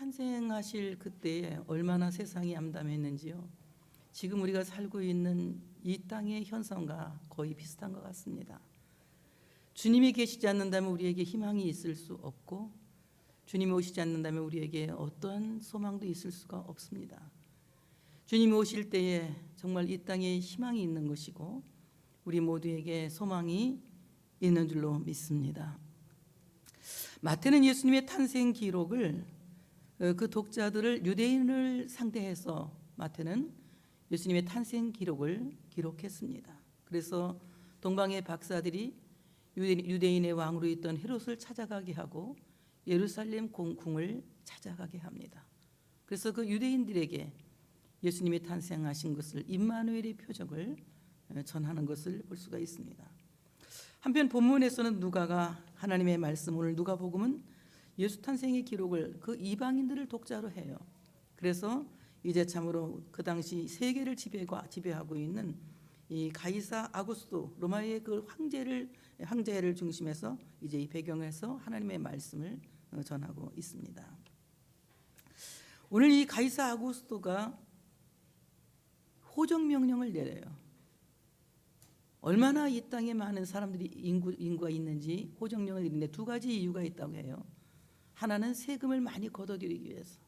탄생하실 그때에 얼마나 세상이 암담했는지요. 지금 우리가 살고 있는 이 땅의 현상과 거의 비슷한 것 같습니다. 주님이 계시지 않는다면 우리에게 희망이 있을 수 없고, 주님이 오시지 않는다면 우리에게 어떠한 소망도 있을 수가 없습니다. 주님이 오실 때에 정말 이 땅에 희망이 있는 것이고 우리 모두에게 소망이 있는 줄로 믿습니다. 마태는 예수님의 탄생 기록을 그 독자들을 유대인을 상대해서 마태는 예수님의 탄생 기록을 기록했습니다. 그래서 동방의 박사들이 유대인의 왕으로 있던 헤롯을 찾아가게 하고 예루살렘 궁을 찾아가게 합니다. 그래서 그 유대인들에게 예수님이 탄생하신 것을 임마누엘의 표적을 전하는 것을 볼 수가 있습니다. 한편 본문에서는 누가가 하나님의 말씀, 오늘 누가복음은 예수 탄생의 기록을 그 이방인들을 독자로 해요. 그래서 이제 참으로 그 당시 세계를 지배하고 있는 이 가이사 아구스도 로마의 그 황제를 중심해서 이제 이 배경에서 하나님의 말씀을 전하고 있습니다. 오늘 이 가이사 아구스도가 호적 명령을 내려요. 얼마나 이 땅에 많은 사람들이 인구가 있는지 호정령을 내리는데 두 가지 이유가 있다고 해요. 하나는 세금을 많이 걷어들이기 위해서.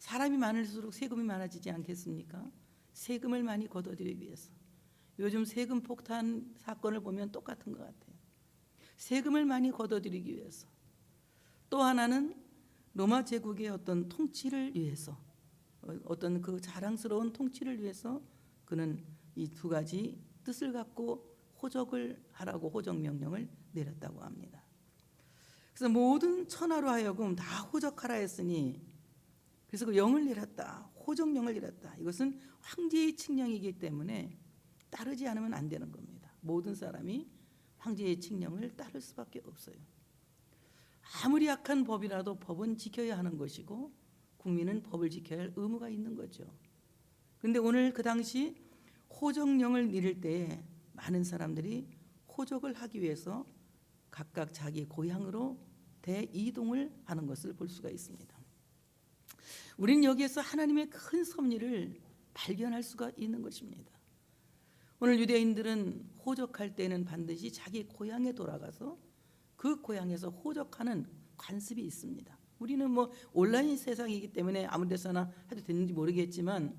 사람이 많을수록 세금이 많아지지 않겠습니까? 세금을 많이 걷어들이기 위해서. 요즘 세금 폭탄 사건을 보면 똑같은 것 같아요. 세금을 많이 걷어들이기 위해서. 또 하나는 로마 제국의 어떤 통치를 위해서, 어떤 그 자랑스러운 통치를 위해서 그는 이 두 가지 뜻을 갖고 호적을 하라고 호적 명령을 내렸다고 합니다. 그래서 모든 천하로 하여금 다 호적하라 했으니, 그래서 그 영을 내렸다, 호적령을 내렸다. 이것은 황제의 칙령이기 때문에 따르지 않으면 안 되는 겁니다. 모든 사람이 황제의 칙령을 따를 수밖에 없어요. 아무리 약한 법이라도 법은 지켜야 하는 것이고 국민은 법을 지켜야 할 의무가 있는 거죠. 그런데 오늘 그 당시 호적령을 내릴 때에 많은 사람들이 호적을 하기 위해서 각각 자기 고향으로 대이동을 하는 것을 볼 수가 있습니다. 우리는 여기에서 하나님의 큰 섭리를 발견할 수가 있는 것입니다. 오늘 유대인들은 호적할 때는 반드시 자기 고향에 돌아가서 그 고향에서 호적하는 관습이 있습니다. 우리는 뭐 온라인 세상이기 때문에 아무 데서나 해도 되는지 모르겠지만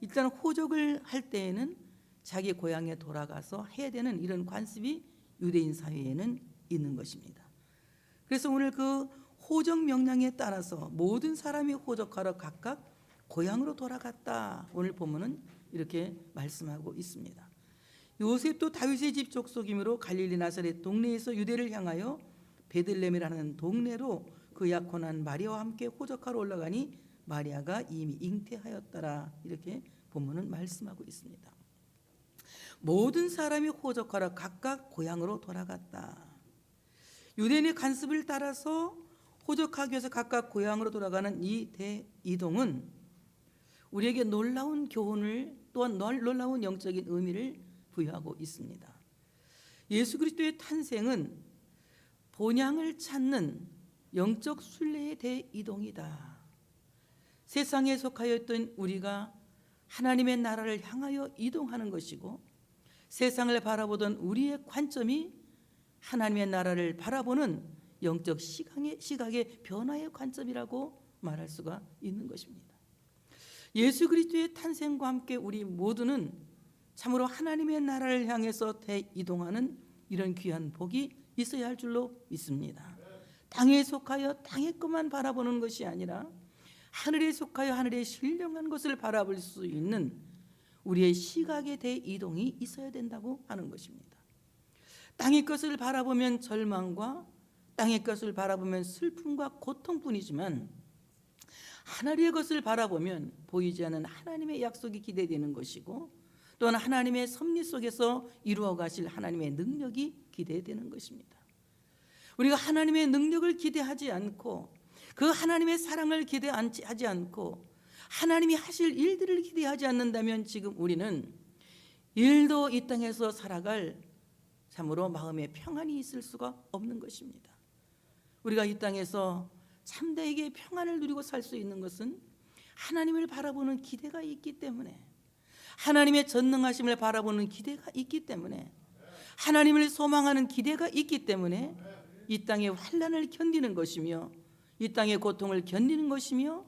일단 호적을 할 때에는 자기 고향에 돌아가서 해야 되는 이런 관습이 유대인 사회에는 있는 것입니다. 그래서 오늘 그 호적 명령에 따라서 모든 사람이 호적하러 각각 고향으로 돌아갔다. 오늘 본문은 이렇게 말씀하고 있습니다. 요셉도 다윗의 집 족속이므로 갈릴리 나사렛 동네에서 유대를 향하여 베들레헴이라는 동네로 그 약혼한 마리아와 함께 호적하러 올라가니 마리아가 이미 잉태하였더라. 이렇게 본문은 말씀하고 있습니다. 모든 사람이 호적하러 각각 고향으로 돌아갔다. 유대인의 관습을 따라서 호적하기 위해서 각각 고향으로 돌아가는 이 대이동은 우리에게 놀라운 교훈을, 또한 놀라운 영적인 의미를 부여하고 있습니다. 예수 그리스도의 탄생은 본향을 찾는 영적 순례의 대이동이다. 세상에 속하여 있던 우리가 하나님의 나라를 향하여 이동하는 것이고, 세상을 바라보던 우리의 관점이 하나님의 나라를 바라보는 영적 시각의 변화의 관점이라고 말할 수가 있는 것입니다. 예수 그리스도의 탄생과 함께 우리 모두는 참으로 하나님의 나라를 향해서 대이동하는 이런 귀한 복이 있어야 할 줄로 믿습니다. 땅에 속하여 땅의 것만 바라보는 것이 아니라 하늘에 속하여 하늘의 신령한 것을 바라볼 수 있는 우리의 시각의 대이동이 있어야 된다고 하는 것입니다. 땅의 것을 바라보면 절망과 땅의 것을 바라보면 슬픔과 고통뿐이지만 하늘의 것을 바라보면 보이지 않는 하나님의 약속이 기대되는 것이고, 또한 하나님의 섭리 속에서 이루어 가실 하나님의 능력이 기대되는 것입니다. 우리가 하나님의 능력을 기대하지 않고 그 하나님의 사랑을 기대하지 않고 하나님이 하실 일들을 기대하지 않는다면 지금 우리는 일도 이 땅에서 살아갈 참으로 마음에 평안이 있을 수가 없는 것입니다. 우리가 이 땅에서 참되게 평안을 누리고 살 수 있는 것은 하나님을 바라보는 기대가 있기 때문에, 하나님의 전능하심을 바라보는 기대가 있기 때문에, 하나님을 소망하는 기대가 있기 때문에 이 땅의 환난을 견디는 것이며, 이 땅의 고통을 견디는 것이며,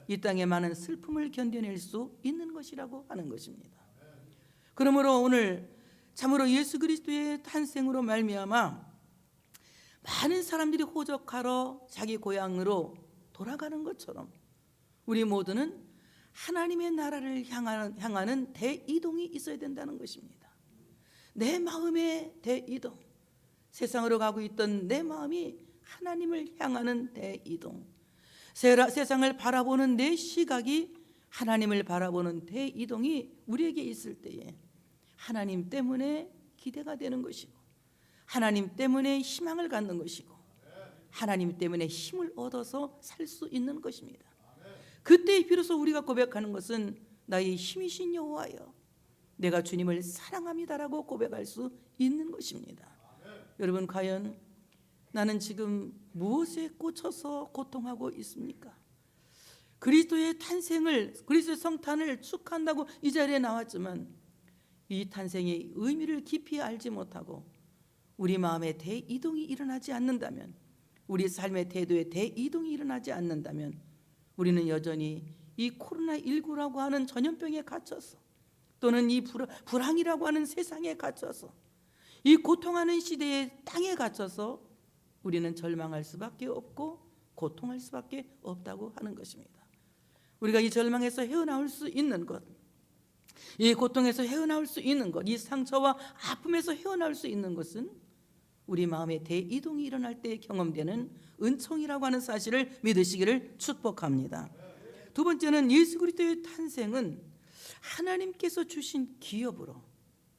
이 땅의 많은 슬픔을 견뎌낼 수 있는 것이라고 하는 것입니다. 그러므로 오늘 참으로 예수 그리스도의 탄생으로 말미암아 많은 사람들이 호적하러 자기 고향으로 돌아가는 것처럼 우리 모두는 하나님의 나라를 향하는 대이동이 있어야 된다는 것입니다. 내 마음의 대이동, 세상으로 가고 있던 내 마음이 하나님을 향하는 대이동, 세상을 바라보는 내 시각이 하나님을 바라보는 대이동이 우리에게 있을 때에 하나님 때문에 기대가 되는 것이고, 하나님 때문에 희망을 갖는 것이고, 하나님 때문에 힘을 얻어서 살 수 있는 것입니다. 그때 비로소 우리가 고백하는 것은 나의 힘이신 여호와여, 내가 주님을 사랑합니다라고 고백할 수 있는 것입니다. 여러분, 과연 나는 지금 무엇에 꽂혀서 고통하고 있습니까? 그리스도의 탄생을, 그리스도의 성탄을 축하한다고 이 자리에 나왔지만 이 탄생의 의미를 깊이 알지 못하고 우리 마음에 대이동이 일어나지 않는다면, 우리 삶의 태도에 대이동이 일어나지 않는다면 우리는 여전히 이 코로나19라고 하는 전염병에 갇혀서, 또는 이 불황이라고 하는 세상에 갇혀서, 이 고통하는 시대의 땅에 갇혀서 우리는 절망할 수밖에 없고 고통할 수밖에 없다고 하는 것입니다. 우리가 이 절망에서 헤어나올 수 있는 것, 이 고통에서 헤어나올 수 있는 것, 이 상처와 아픔에서 헤어나올 수 있는 것은 우리 마음의 대이동이 일어날 때 경험되는 은총이라고 하는 사실을 믿으시기를 축복합니다. 두 번째는 예수 그리스도의 탄생은 하나님께서 주신 기업으로,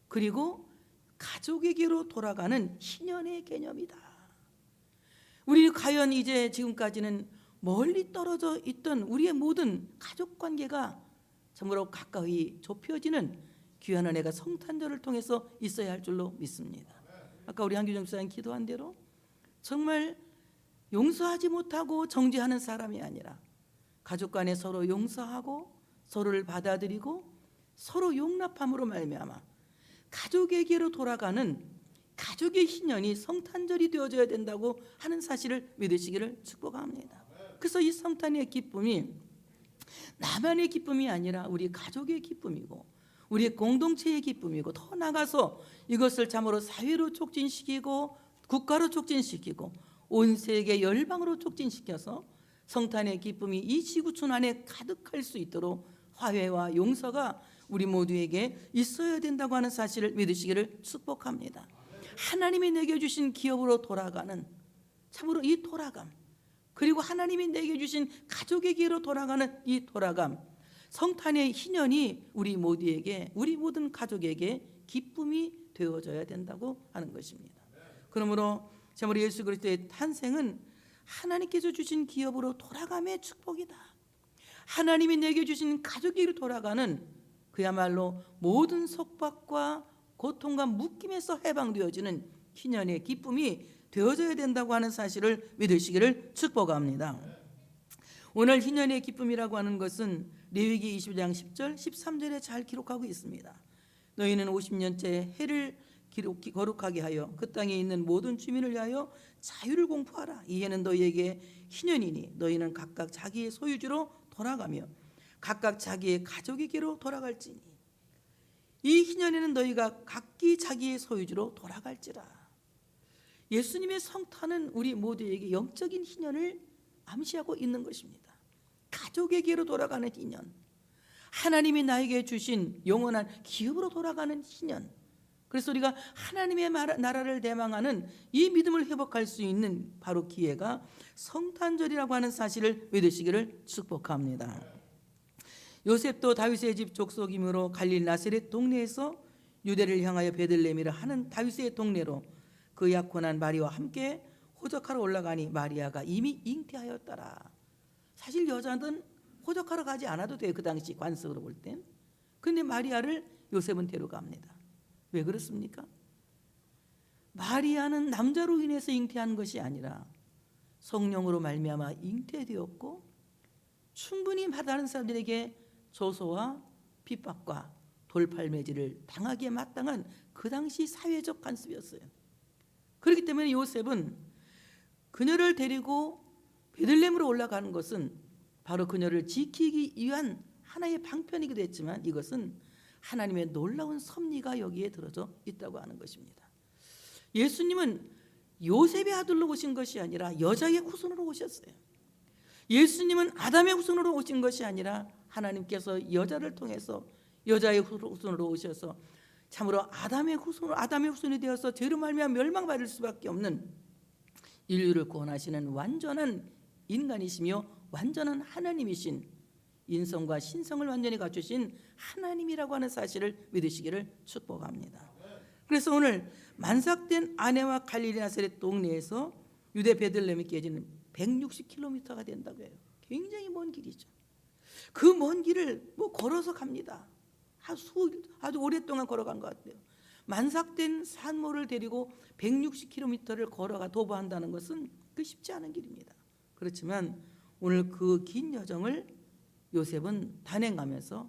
그리고 가족에게로 돌아가는 희년의 개념이다. 우리 과연 이제 지금까지는 멀리 떨어져 있던 우리의 모든 가족 관계가 참으로 가까이 좁혀지는 귀한 은혜가 성탄절을 통해서 있어야 할 줄로 믿습니다. 아까 우리 한규정 목사님 기도한 대로 정말 용서하지 못하고 정죄하는 사람이 아니라 가족 간에 서로 용서하고 서로를 받아들이고 서로 용납함으로 말미암아 가족에게로 돌아가는 가족의 희년이 성탄절이 되어져야 된다고 하는 사실을 믿으시기를 축복합니다. 그래서 이 성탄의 기쁨이 나만의 기쁨이 아니라 우리 가족의 기쁨이고 우리의 공동체의 기쁨이고, 더 나아가서 이것을 참으로 사회로 촉진시키고 국가로 촉진시키고 온 세계 열방으로 촉진시켜서 성탄의 기쁨이 이 지구촌 안에 가득할 수 있도록 화해와 용서가 우리 모두에게 있어야 된다고 하는 사실을 믿으시기를 축복합니다. 하나님이 내게 주신 기업으로 돌아가는 참으로 이 돌아감, 그리고 하나님이 내게 주신 가족에게로 돌아가는 이 돌아감, 성탄의 희년이 우리 모두에게, 우리 모든 가족에게 기쁨이 되어져야 된다고 하는 것입니다. 그러므로 참으로 예수 그리스도의 탄생은 하나님께서 주신 기업으로 돌아감의 축복이다. 하나님이 내게 주신 가족에게로 돌아가는 그야말로 모든 속박과 고통과 묶임에서 해방되어지는 희년의 기쁨이 되어져야 된다고 하는 사실을 믿으시기를 축복합니다. 오늘 희년의 기쁨이라고 하는 것은 레위기 20장 10절 13절에 잘 기록하고 있습니다. 너희는 50년째 해를 거룩하게 하여 그 땅에 있는 모든 주민을 위하여 자유를 공포하라. 이 해는 너희에게 희년이니 너희는 각각 자기의 소유지로 돌아가며 각각 자기의 가족에게로 돌아갈지니, 이 희년에는 너희가 각기 자기의 소유지로 돌아갈지라. 예수님의 성탄은 우리 모두에게 영적인 희년을 암시하고 있는 것입니다. 가족에게로 돌아가는 희년, 하나님이 나에게 주신 영원한 기업으로 돌아가는 희년. 그래서 우리가 하나님의 나라를 대망하는 이 믿음을 회복할 수 있는 바로 기회가 성탄절이라고 하는 사실을 믿으시기를 축복합니다. 요셉도 다윗의 집 족속이므로 갈릴 나사렛 동네에서 유대를 향하여 베들레헴이라 하는 다윗의 동네로 그 약혼한 마리아와 함께 호적하러 올라가니 마리아가 이미 잉태하였더라. 사실 여자는 호적하러 가지 않아도 돼요, 그 당시 관습으로 볼 땐. 그런데 마리아를 요셉은 데려갑니다. 왜 그렇습니까? 마리아는 남자로 인해서 잉태한 것이 아니라 성령으로 말미암아 잉태되었고 충분히 다른 사람들에게 조소와 핍박과 돌팔매질을 당하기에 마땅한 그 당시 사회적 관습이었어요. 그렇기 때문에 요셉은 그녀를 데리고 베들레헴으로 올라가는 것은 바로 그녀를 지키기 위한 하나의 방편이기도 했지만 이것은 하나님의 놀라운 섭리가 여기에 들어져 있다고 하는 것입니다. 예수님은 요셉의 아들로 오신 것이 아니라 여자의 후손으로 오셨어요. 예수님은 아담의 후손으로 오신 것이 아니라 하나님께서 여자를 통해서 여자의 후손으로 오셔서 참으로 아담의 후손이 되어서 죄로 말미암아 멸망받을 수밖에 없는 인류를 구원하시는 완전한 인간이시며 완전한 하나님이신 인성과 신성을 완전히 갖추신 하나님이라고 하는 사실을 믿으시기를 축복합니다. 그래서 오늘 만삭된 아내와 갈릴리 나사렛 동네에서 유대 베들레헴이 깨지는 160km가 된다고 해요. 굉장히 먼 길이죠. 그 먼 길을 걸어서 갑니다. 아주 오랫동안 걸어간 것 같아요. 만삭된 산모를 데리고 160km를 걸어가 도보한다는 것은 그 쉽지 않은 길입니다. 그렇지만 오늘 그 긴 여정을 요셉은 단행하면서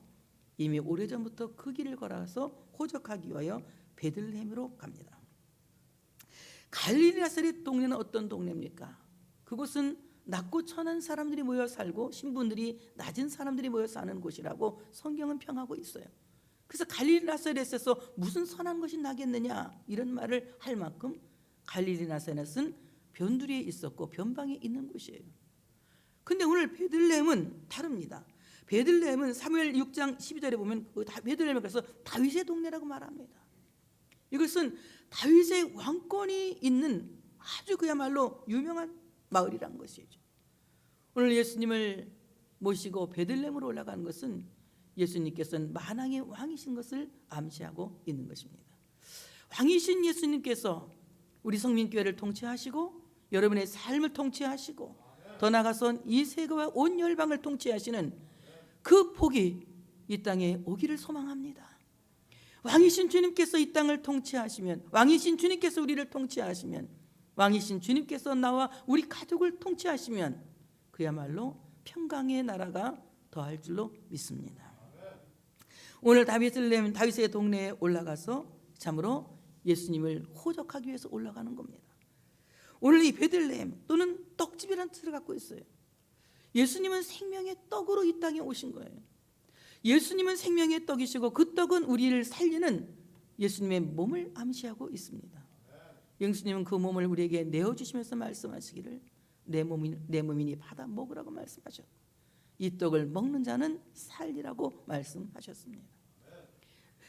이미 오래전부터 그 길을 걸어서 호적하기 위하여 베들레헴으로 갑니다. 갈릴리 나사렛 동네는 어떤 동네입니까? 그곳은 낮고 천한 사람들이 모여 살고 신분들이 낮은 사람들이 모여 사는 곳이라고 성경은 평하고 있어요. 그래서 갈릴리 나사렛에서 무슨 선한 것이 나겠느냐 이런 말을 할 만큼 갈릴리 나사렛은 변두리에 있었고 변방에 있는 곳이에요. 근데 오늘 베들레헴은 다릅니다. 베들레헴은 사무엘 6장 12절에 보면 베들레헴에 가서 다윗의 동네라고 말합니다. 이것은 다윗의 왕권이 있는 아주 그야말로 유명한 마을이란 것이죠. 오늘 예수님을 모시고 베들레헴으로 올라가는 것은 예수님께서는 만왕의 왕이신 것을 암시하고 있는 것입니다. 왕이신 예수님께서 우리 성민교회를 통치하시고 여러분의 삶을 통치하시고 더 나아가서 이 세계와 온 열방을 통치하시는 그 복이 이 땅에 오기를 소망합니다. 왕이신 주님께서 이 땅을 통치하시면, 왕이신 주님께서 우리를 통치하시면, 왕이신 주님께서 나와 우리 가족을 통치하시면 그야말로 평강의 나라가 더할 줄로 믿습니다. 오늘 다윗의 동네에 올라가서 참으로 예수님을 호적하기 위해서 올라가는 겁니다. 오늘 이 베들레헴 또는 떡집이라는 뜻을 갖고 있어요. 예수님은 생명의 떡으로 이 땅에 오신 거예요. 예수님은 생명의 떡이시고 그 떡은 우리를 살리는 예수님의 몸을 암시하고 있습니다. 예수님은 그 몸을 우리에게 내어주시면서 말씀하시기를 내 몸이니 받아 먹으라고 말씀하셨고 이 떡을 먹는 자는 살리라고 말씀하셨습니다.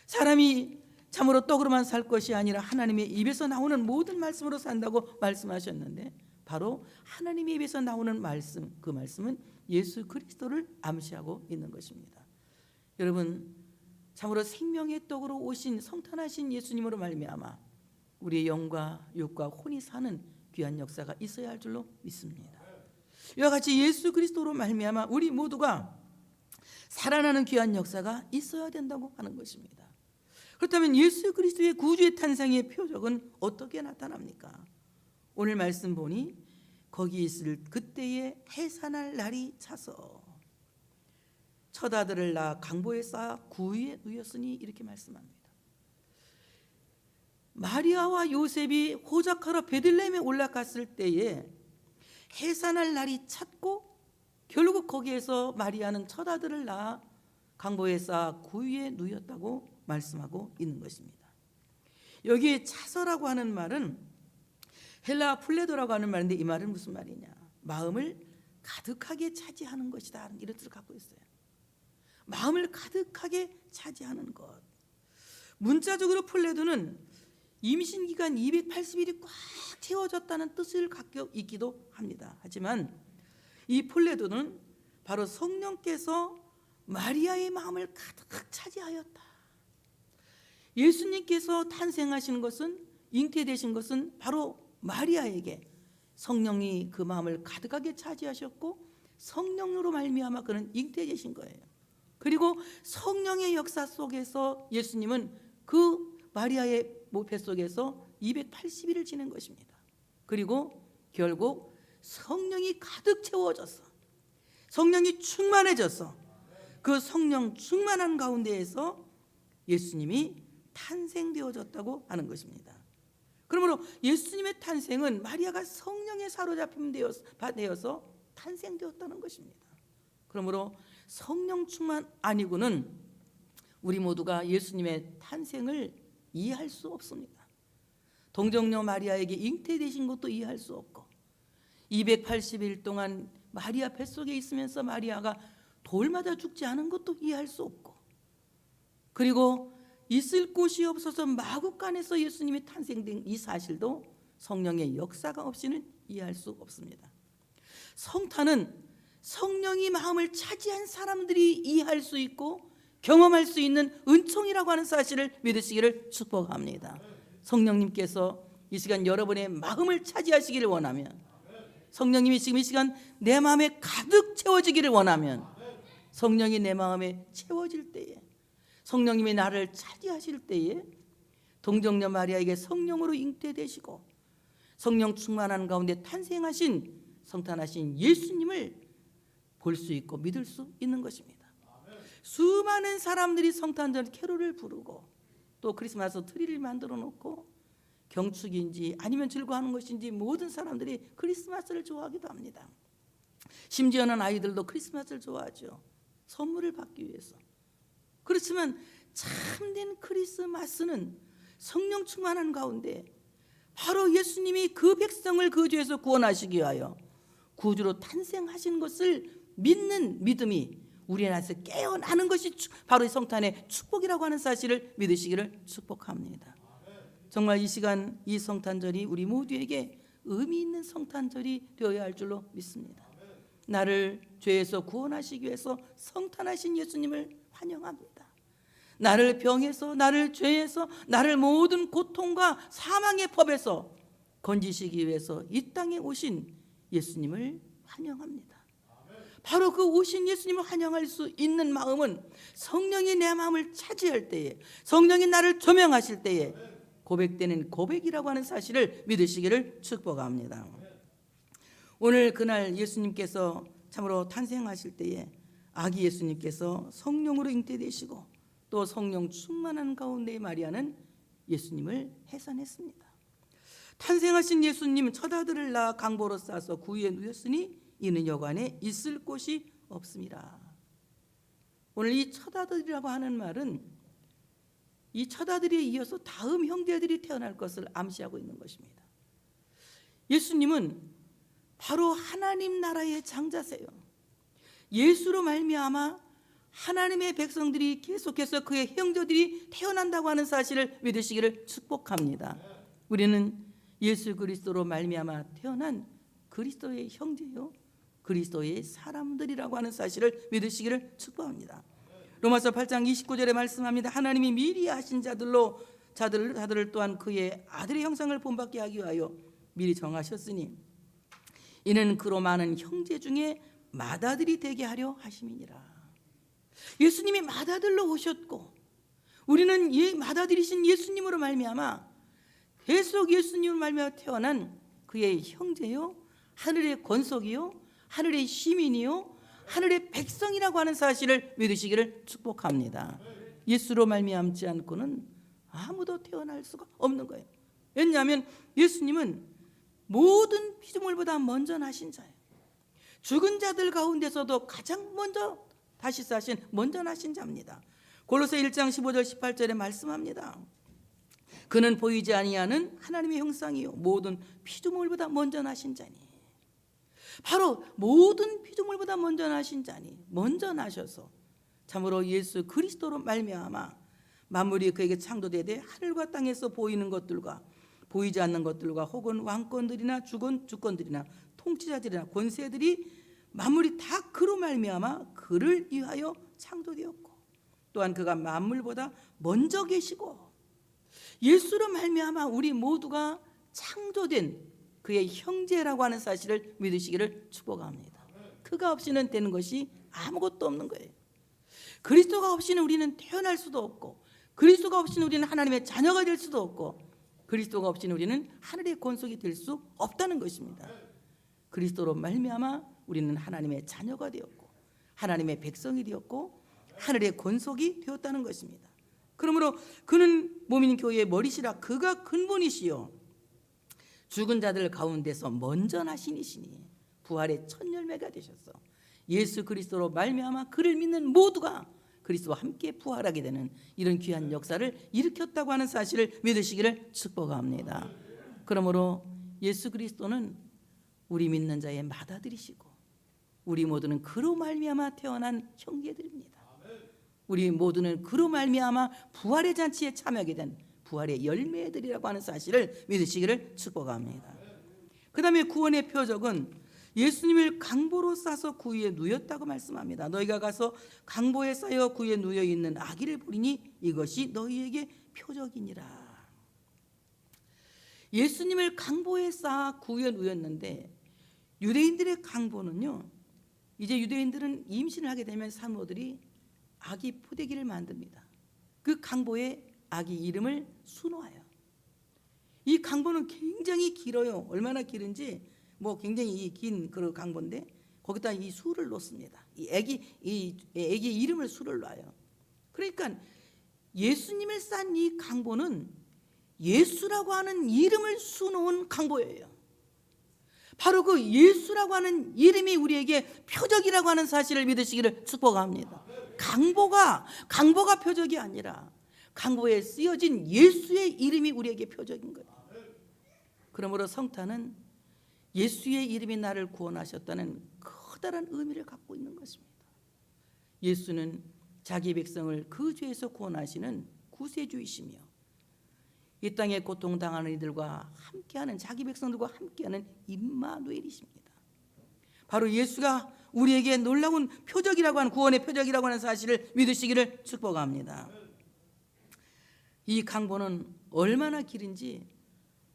사람이 참으로 떡으로만 살 것이 아니라 하나님의 입에서 나오는 모든 말씀으로 산다고 말씀하셨는데 바로 하나님의 입에서 나오는 말씀, 그 말씀은 예수 그리스도를 암시하고 있는 것입니다. 여러분, 참으로 생명의 떡으로 오신 성탄하신 예수님으로 말미암아 우리의 영과 육과 혼이 사는 귀한 역사가 있어야 할 줄로 믿습니다. 이와 같이 예수 그리스도로 말미암아 우리 모두가 살아나는 귀한 역사가 있어야 된다고 하는 것입니다. 그렇다면 예수 그리스도의 구주의 탄생의 표적은 어떻게 나타납니까? 오늘 말씀 보니 거기 있을 그때에 해산할 날이 차서 첫 아들을 낳아 강보에 쌓아 구유에 누였으니 이렇게 말씀합니다. 마리아와 요셉이 호적하러 베들레헴에 올라갔을 때에 해산할 날이 찼고 결국 거기에서 마리아는 첫 아들을 낳아 강보에 쌓아 구유에 누였다고 말씀하고 있는 것입니다. 여기에 차서라고 하는 말은 헬라 플레도라고 하는 말인데 이 말은 무슨 말이냐? 마음을 가득하게 차지하는 것이다 이런 뜻을 갖고 있어요. 마음을 가득하게 차지하는 것. 문자적으로 플레도는 임신기간 280일이 꽉 채워졌다는 뜻을 갖고 있기도 합니다. 하지만 이 플레도는 바로 성령께서 마리아의 마음을 가득 차지하였다. 예수님께서 탄생하신 것은, 잉태되신 것은 바로 마리아에게 성령이 그 마음을 가득하게 차지하셨고 성령으로 말미암아 그는 잉태되신 거예요. 그리고 성령의 역사 속에서 예수님은 그 마리아의 뱃속에서 280일을 지낸 것입니다. 그리고 결국 성령이 가득 채워져서 성령이 충만해져서 그 성령 충만한 가운데에서 예수님이 탄생되어졌다고 하는 것입니다. 그러므로 예수님의 탄생은 마리아가 성령에 사로잡힘 되어서 탄생되었다는 것입니다. 그러므로 성령 충만 아니고는 우리 모두가 예수님의 탄생을 이해할 수 없습니다. 동정녀 마리아에게 잉태되신 것도 이해할 수 없고 280일 동안 마리아 뱃속에 있으면서 마리아가 돌 맞아 죽지 않은 것도 이해할 수 없고, 그리고 있을 곳이 없어서 마구간에서 예수님이 탄생된 이 사실도 성령의 역사가 없이는 이해할 수 없습니다. 성탄은 성령이 마음을 차지한 사람들이 이해할 수 있고 경험할 수 있는 은총이라고 하는 사실을 믿으시기를 축복합니다. 성령님께서 이 시간 여러분의 마음을 차지하시기를 원하면, 성령님이 지금 이 시간 내 마음에 가득 채워지기를 원하면, 성령이 내 마음에 채워질 때에, 성령님이 나를 차지하실 때에 동정녀 마리아에게 성령으로 잉태되시고 성령 충만한 가운데 탄생하신 성탄하신 예수님을 볼 수 있고 믿을 수 있는 것입니다. 수많은 사람들이 성탄절 캐롤을 부르고 또 크리스마스 트리를 만들어 놓고 경축인지 아니면 즐거워하는 것인지 모든 사람들이 크리스마스를 좋아하기도 합니다. 심지어는 아이들도 크리스마스를 좋아하죠. 선물을 받기 위해서. 그렇지만 참된 크리스마스는 성령 충만한 가운데 바로 예수님이 그 백성을 그 죄에서 구원하시기 위하여 구주로 탄생하신 것을 믿는 믿음이 우리 안에서 깨어나는 것이 바로 성탄의 축복이라고 하는 사실을 믿으시기를 축복합니다. 정말 이 시간 이 성탄절이 우리 모두에게 의미 있는 성탄절이 되어야 할 줄로 믿습니다. 나를 죄에서 구원하시기 위해서 성탄하신 예수님을 환영합니다. 나를 병에서, 나를 죄에서, 나를 모든 고통과 사망의 법에서 건지시기 위해서 이 땅에 오신 예수님을 환영합니다. 바로 그 오신 예수님을 환영할 수 있는 마음은 성령이 내 마음을 차지할 때에, 성령이 나를 조명하실 때에 고백되는 고백이라고 하는 사실을 믿으시기를 축복합니다. 오늘 그날 예수님께서 참으로 탄생하실 때에 아기 예수님께서 성령으로 잉태되시고 또 성령 충만한 가운데 마리아는 예수님을 해산했습니다. 탄생하신 예수님 첫 아들을 낳아 강보로 싸서 구유에 누였으니 이는 여관에 있을 곳이 없습니다. 오늘 이 첫 아들이라고 하는 말은 이 첫 아들에 이어서 다음 형제들이 태어날 것을 암시하고 있는 것입니다. 예수님은 바로 하나님 나라의 장자세요. 예수로 말미암아 하나님의 백성들이 계속해서 그의 형제들이 태어난다고 하는 사실을 믿으시기를 축복합니다. 우리는 예수 그리스도로 말미암아 태어난 그리스도의 형제요, 그리스도의 사람들이라고 하는 사실을 믿으시기를 축복합니다. 로마서 8장 29절에 말씀합니다. 하나님이 미리 하신 자들을 또한 그의 아들의 형상을 본받게 하기 위하여 미리 정하셨으니 이는 그로 많은 형제 중에 맏아들이 되게 하려 하심이니라. 예수님이 맏아들로 오셨고 우리는 맏아들이신 예수님으로 말미암아 계속 예수님으로 말미암아 태어난 그의 형제요, 하늘의 권속이요, 하늘의 시민이요, 하늘의 백성이라고 하는 사실을 믿으시기를 축복합니다. 예수로 말미암지 않고는 아무도 태어날 수가 없는 거예요. 왜냐하면 예수님은 모든 피조물보다 먼저 나신 자예요. 죽은 자들 가운데서도 가장 먼저 다시 사신 먼저 나신 자입니다. 골로새 1장 15절 18절에 말씀합니다. 그는 보이지 아니하는 하나님의 형상이요 모든 피조물보다 먼저 나신 자니. 바로 모든 피조물보다 먼저 나신 자니, 먼저 나셔서 참으로 예수 그리스도로 말미암아 만물이 그에게 창조되되 하늘과 땅에서 보이는 것들과 보이지 않는 것들과 혹은 왕권들이나 주권들이나 통치자들이나 권세들이 만물이 다 그로 말미암아 그를 위하여 창조되었고 또한 그가 만물보다 먼저 계시고 예수로 말미암아 우리 모두가 창조된 그의 형제라고 하는 사실을 믿으시기를 축복합니다. 그가 없이는 되는 것이 아무것도 없는 거예요. 그리스도가 없이는 우리는 태어날 수도 없고 그리스도가 없이는 우리는 하나님의 자녀가 될 수도 없고 그리스도가 없이는 우리는 하늘의 권속이 될 수 없다는 것입니다. 그리스도로 말미암아 우리는 하나님의 자녀가 되었고 하나님의 백성이 되었고 하늘의 권속이 되었다는 것입니다. 그러므로 그는 몸인 교회의 머리시라. 그가 근본이시요 죽은 자들 가운데서 먼저 나신 이시니 부활의 첫 열매가 되셨어. 예수 그리스도로 말미암아 그를 믿는 모두가 그리스도와 함께 부활하게 되는 이런 귀한 역사를 일으켰다고 하는 사실을 믿으시기를 축복합니다. 그러므로 예수 그리스도는 우리 믿는 자의 맏아들이시고 우리 모두는 그로 말미암아 태어난 형제들입니다. 우리 모두는 그로 말미암아 부활의 잔치에 참여하게 된 부활의 열매들이라고 하는 사실을 믿으시기를 축복합니다. 그 다음에 구원의 표적은 예수님을 강보로 싸서 구유에 누였다고 말씀합니다. 너희가 가서 강보에 쌓여 구유에 누여 있는 아기를 보리니 이것이 너희에게 표적이니라. 예수님을 강보에 쌓아 구유에 누였는데 유대인들의 강보는요, 이제 유대인들은 임신을 하게 되면 산모들이 아기 포대기를 만듭니다. 그 강보에 아기 이름을 수놓아요. 이 강보는 굉장히 길어요. 얼마나 길은지 굉장히 긴 그 강보인데 거기다 이 수를 놓습니다. 이 애기 이름을 수를 놔요. 그러니까 예수님을 싼 이 강보는 예수라고 하는 이름을 수놓은 강보예요. 바로 그 예수라고 하는 이름이 우리에게 표적이라고 하는 사실을 믿으시기를 축복합니다. 강보가 표적이 아니라 강보에 쓰여진 예수의 이름이 우리에게 표적인 거예요. 그러므로 성탄은 예수의 이름이 나를 구원하셨다는 커다란 의미를 갖고 있는 것입니다. 예수는 자기 백성을 그 죄에서 구원하시는 구세주이시며 이 땅에 고통당하는 이들과 함께하는 자기 백성들과 함께하는 임마누엘이십니다. 바로 예수가 우리에게 놀라운 표적이라고 하는 구원의 표적이라고 하는 사실을 믿으시기를 축복합니다. 이 강보는 얼마나 길은지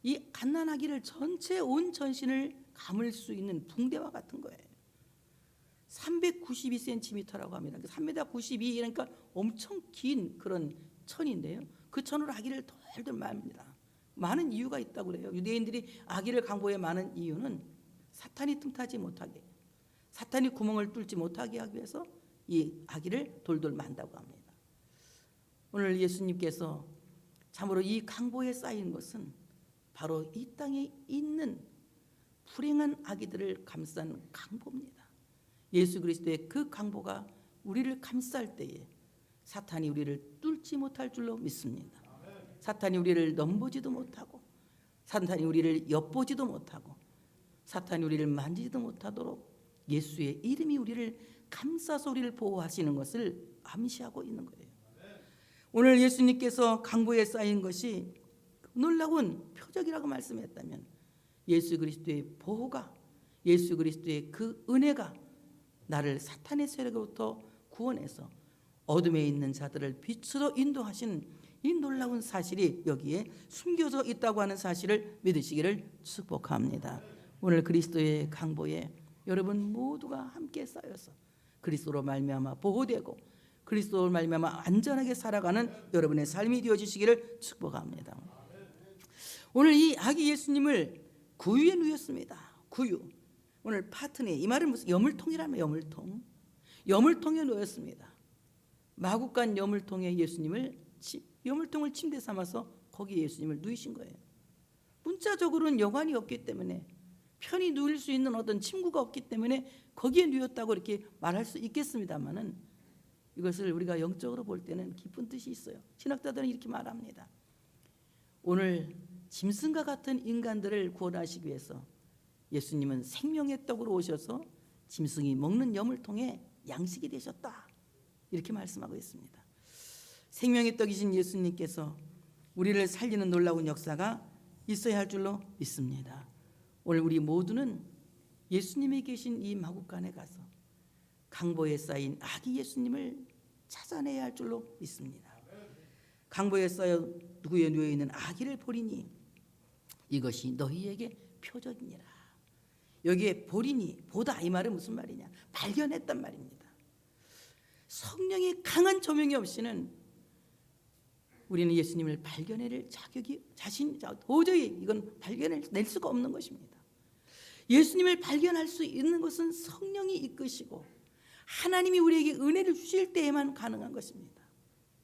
이 갓난아기를 전체 온 전신을 감을 수 있는 붕대와 같은 거예요. 392cm라고 합니다. 3m92 그러니까 엄청 긴 그런 천인데요. 그 천으로 아기를 덜덜 맙니다. 많은 이유가 있다고 그래요. 유대인들이 아기를 강보에 마는 이유는 사탄이 틈타지 못하게, 사탄이 구멍을 뚫지 못하게 하기 위해서 이 아기를 돌돌 만다고 합니다. 오늘 예수님께서 참으로 이 강보에 쌓인 것은 바로 이 땅에 있는 불행한 아기들을 감싼 강보입니다. 예수 그리스도의 그 강보가 우리를 감쌀 때에 사탄이 우리를 뚫지 못할 줄로 믿습니다. 사탄이 우리를 넘보지도 못하고 사탄이 우리를 엿보지도 못하고 사탄이 우리를 만지지도 못하도록 예수의 이름이 우리를 감싸서 우리를 보호하시는 것을 암시하고 있는 거예요. 오늘 예수님께서 강보에 쌓인 것이 놀라운 표적이라고 말씀했다면 예수 그리스도의 보호가, 예수 그리스도의 그 은혜가 나를 사탄의 세력으로부터 구원해서 어둠에 있는 자들을 빛으로 인도하신 이 놀라운 사실이 여기에 숨겨져 있다고 하는 사실을 믿으시기를 축복합니다. 오늘 그리스도의 강보에 여러분 모두가 함께 쌓여서 그리스도로 말미암아 보호되고 그리스도로 말미암아 안전하게 살아가는 여러분의 삶이 되어지시기를 축복합니다. 오늘 이 아기 예수님을 구유에 누였습니다. 구유. 오늘 파트네, 이 말은 무슨 여물통이라며, 여물통에 누였습니다. 마구간 여물통에 여물통을 침대 삼아서 거기에 예수님을 누이신 거예요. 문자적으로는 여관이 없기 때문에 편히 누울 수 있는 어떤 침구가 없기 때문에 거기에 누였다고 이렇게 말할 수 있겠습니다만은 이것을 우리가 영적으로 볼 때는 깊은 뜻이 있어요. 신학자들은 이렇게 말합니다. 오늘 짐승과 같은 인간들을 구원하시기 위해서 예수님은 생명의 떡으로 오셔서 짐승이 먹는 여물통에 양식이 되셨다. 이렇게 말씀하고 있습니다. 생명의 떡이신 예수님께서 우리를 살리는 놀라운 역사가 있어야 할 줄로 믿습니다. 오늘 우리 모두는 예수님이 계신 이 마구간에 가서 강보에 쌓인 아기 예수님을 찾아내야 할 줄로 믿습니다. 강보에 쌓여 누구에 누워 있는 아기를 보리니 이것이 너희에게 표적이니라. 여기에 보리니, 보다 이 말은 무슨 말이냐? 발견했단 말입니다. 성령의 강한 조명이 없이는 우리는 예수님을 발견해낼 자격이 도저히 이건 발견해낼 수가 없는 것입니다. 예수님을 발견할 수 있는 것은 성령이 이끄시고 하나님이 우리에게 은혜를 주실 때에만 가능한 것입니다.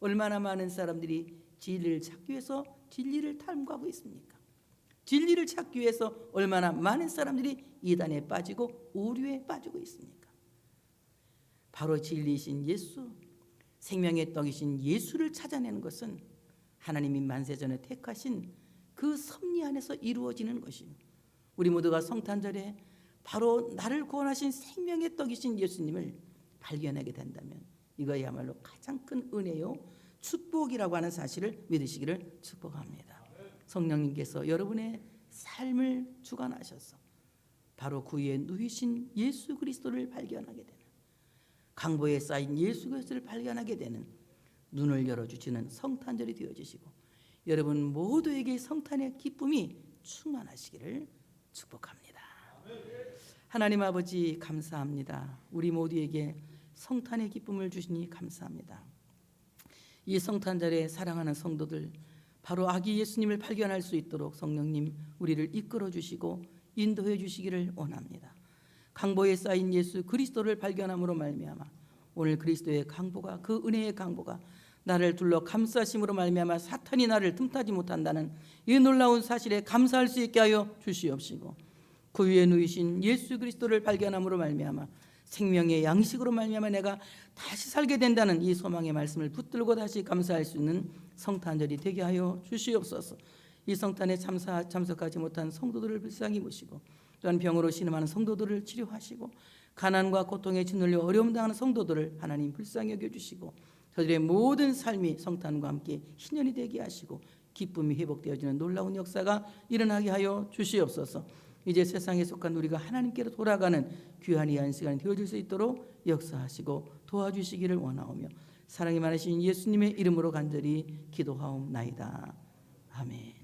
얼마나 많은 사람들이 진리를 찾기 위해서 진리를 탐구하고 있습니까? 진리를 찾기 위해서 얼마나 많은 사람들이 이단에 빠지고 오류에 빠지고 있습니까? 바로 진리이신 예수, 생명의 떡이신 예수를 찾아내는 것은 하나님이 만세전에 택하신 그 섭리 안에서 이루어지는 것이요, 우리 모두가 성탄절에 바로 나를 구원하신 생명의 떡이신 예수님을 발견하게 된다면 이거야말로 가장 큰 은혜요 축복이라고 하는 사실을 믿으시기를 축복합니다. 성령님께서 여러분의 삶을 주관하셔서 바로 그 위에 누이신 예수 그리스도를 발견하게 되는, 강보에 쌓인 예수 그리스도를 발견하게 되는 눈을 열어주시는 성탄절이 되어주시고 여러분 모두에게 성탄의 기쁨이 충만하시기를 축복합니다. 하나님 아버지 감사합니다. 우리 모두에게 성탄의 기쁨을 주시니 감사합니다. 이 성탄절에 사랑하는 성도들 바로 아기 예수님을 발견할 수 있도록 성령님 우리를 이끌어 주시고 인도해 주시기를 원합니다. 강보에 쌓인 예수 그리스도를 발견함으로 말미암아 오늘 그리스도의 강보가, 그 은혜의 강보가 나를 둘러 감싸심으로 말미암아 사탄이 나를 틈타지 못한다는 이 놀라운 사실에 감사할 수 있게 하여 주시옵시고 그 위에 누이신 예수 그리스도를 발견함으로 말미암아 생명의 양식으로 말미암아 내가 다시 살게 된다는 이 소망의 말씀을 붙들고 다시 감사할 수 있는 성탄절이 되게 하여 주시옵소서. 이 성탄에 참석하지 못한 성도들을 불쌍히 보시고 또한 병으로 신음하는 성도들을 치료하시고 가난과 고통에 짓눌려 어려움 당하는 성도들을 하나님 불쌍히 여겨주시고 저들의 모든 삶이 성탄과 함께 희년이 되게 하시고 기쁨이 회복되어지는 놀라운 역사가 일어나게 하여 주시옵소서. 이제 세상에 속한 우리가 하나님께로 돌아가는 귀한 이한 시간이 되어질 수 있도록 역사하시고 도와주시기를 원하오며 사랑이 많으신 예수님의 이름으로 간절히 기도하옵나이다. 아멘.